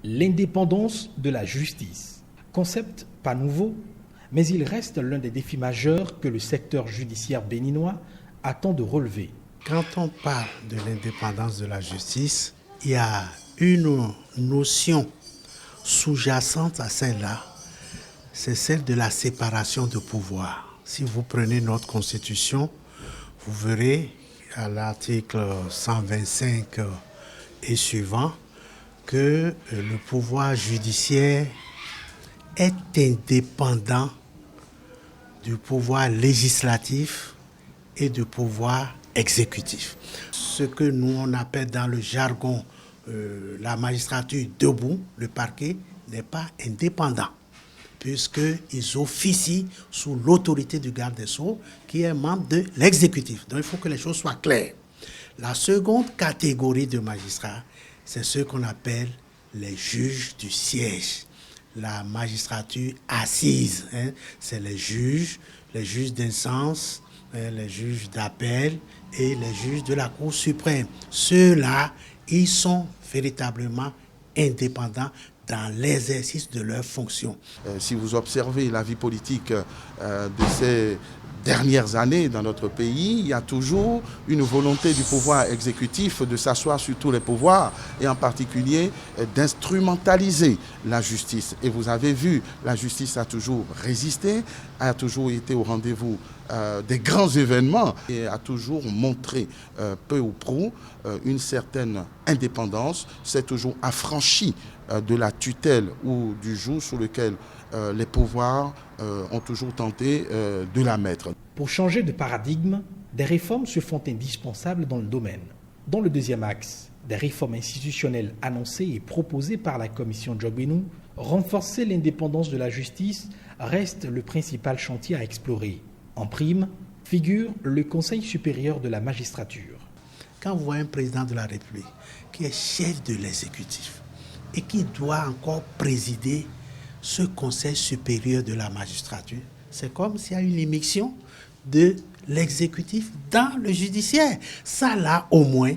L'indépendance de la justice. Concept pas nouveau, mais il reste l'un des défis majeurs que le secteur judiciaire béninois attend de relever. Quand on parle de l'indépendance de la justice, il y a une notion sous-jacente à celle-là, c'est celle de la séparation de pouvoir. Si vous prenez notre Constitution, vous verrez à l'article 125 et suivant que le pouvoir judiciaire est indépendant du pouvoir législatif et du pouvoir exécutif. Ce que nous on appelle dans le jargon la magistrature debout, le parquet n'est pas indépendant, puisqu'ils officient sous l'autorité du garde des Sceaux, qui est membre de l'exécutif. Donc il faut que les choses soient claires. La seconde catégorie de magistrats, c'est ce qu'on appelle les juges du siège. La magistrature assise, c'est les juges d'instance, les juges d'appel et les juges de la Cour suprême. Ceux-là, ils sont véritablement indépendants dans l'exercice de leurs fonctions. Si vous observez la vie politique de ces dernières années dans notre pays, il y a toujours une volonté du pouvoir exécutif de s'asseoir sur tous les pouvoirs et en particulier d'instrumentaliser la justice. Et vous avez vu, la justice a toujours résisté, a toujours été au rendez-vous des grands événements et a toujours montré peu ou prou une certaine indépendance, s'est toujours affranchi de la tutelle ou du joug sur lequel les pouvoirs ont toujours tenté de la mettre. Pour changer de paradigme, des réformes se font indispensables dans le domaine. Dans le deuxième axe, des réformes institutionnelles annoncées et proposées par la commission Jobbenou, renforcer l'indépendance de la justice reste le principal chantier à explorer. En prime, figure le Conseil supérieur de la magistrature. Quand vous voyez un président de la République qui est chef de l'exécutif et qui doit encore présider ce Conseil supérieur de la magistrature, c'est comme s'il y a une immixtion de l'exécutif dans le judiciaire. Ça, là, au moins,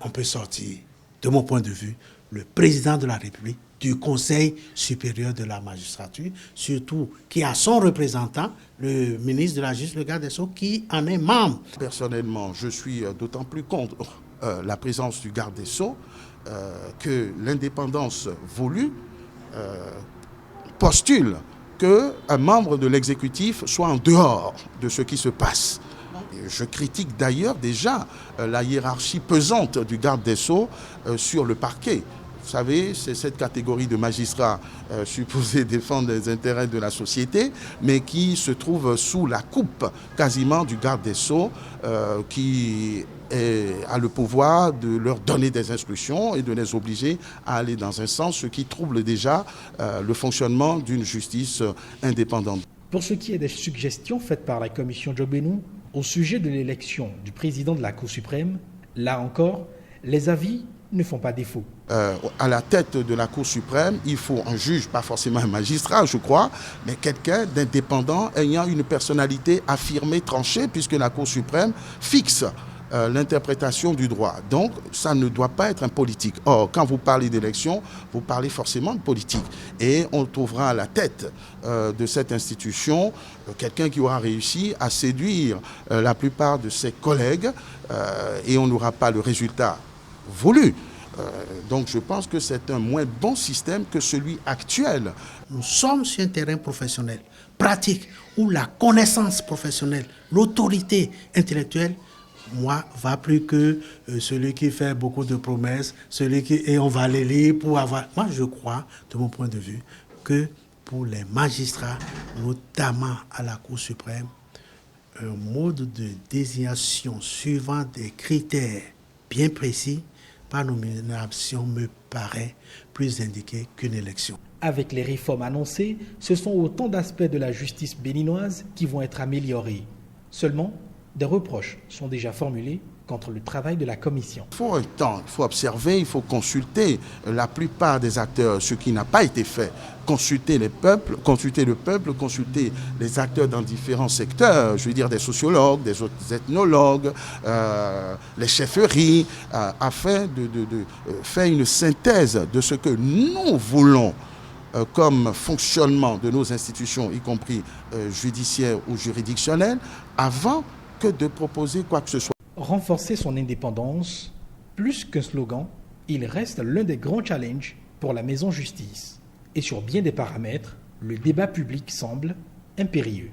on peut sortir, de mon point de vue, le président de la République du Conseil supérieur de la magistrature, surtout qui a son représentant, le ministre de la Justice, le garde des Sceaux, qui en est membre. Personnellement, je suis d'autant plus contre la présence du garde des Sceaux que l'indépendance voulue postule qu'un membre de l'exécutif soit en dehors de ce qui se passe. Je critique d'ailleurs déjà la hiérarchie pesante du garde des Sceaux sur le parquet. Vous savez, c'est cette catégorie de magistrats supposés défendre les intérêts de la société, mais qui se trouve sous la coupe quasiment du garde des Sceaux, qui a le pouvoir de leur donner des instructions et de les obliger à aller dans un sens, ce qui trouble déjà le fonctionnement d'une justice indépendante. Pour ce qui est des suggestions faites par la commission Jobbenou au sujet de l'élection du président de la Cour suprême, là encore, les avis ne font pas défaut. À la tête de la Cour suprême, il faut un juge, pas forcément un magistrat, je crois, mais quelqu'un d'indépendant ayant une personnalité affirmée, tranchée, puisque la Cour suprême fixe l'interprétation du droit. Donc, ça ne doit pas être un politique. Or, quand vous parlez d'élection, vous parlez forcément de politique. Et on trouvera à la tête de cette institution quelqu'un qui aura réussi à séduire la plupart de ses collègues et on n'aura pas le résultat voulu. Donc je pense que c'est un moins bon système que celui actuel. Nous sommes sur un terrain professionnel, pratique, où la connaissance professionnelle, l'autorité intellectuelle, moi, va plus que celui qui fait beaucoup de promesses, et on va les lire pour avoir... Moi, je crois, de mon point de vue, que pour les magistrats, notamment à la Cour suprême, un mode de désignation suivant des critères bien précis, par nomination, me paraît plus indiqué qu'une élection. Avec les réformes annoncées, ce sont autant d'aspects de la justice béninoise qui vont être améliorés. Seulement, des reproches sont déjà formulés contre le travail de la commission. Il faut un temps, il faut observer, il faut consulter la plupart des acteurs, ce qui n'a pas été fait. Consulter le peuple, consulter les acteurs dans différents secteurs, je veux dire des sociologues, des ethnologues, les chefferies, afin de faire une synthèse de ce que nous voulons comme fonctionnement de nos institutions, y compris judiciaires ou juridictionnelles, avant que de proposer quoi que ce soit. Renforcer son indépendance, plus qu'un slogan, il reste l'un des grands challenges pour la maison justice. Et sur bien des paramètres, le débat public semble impérieux.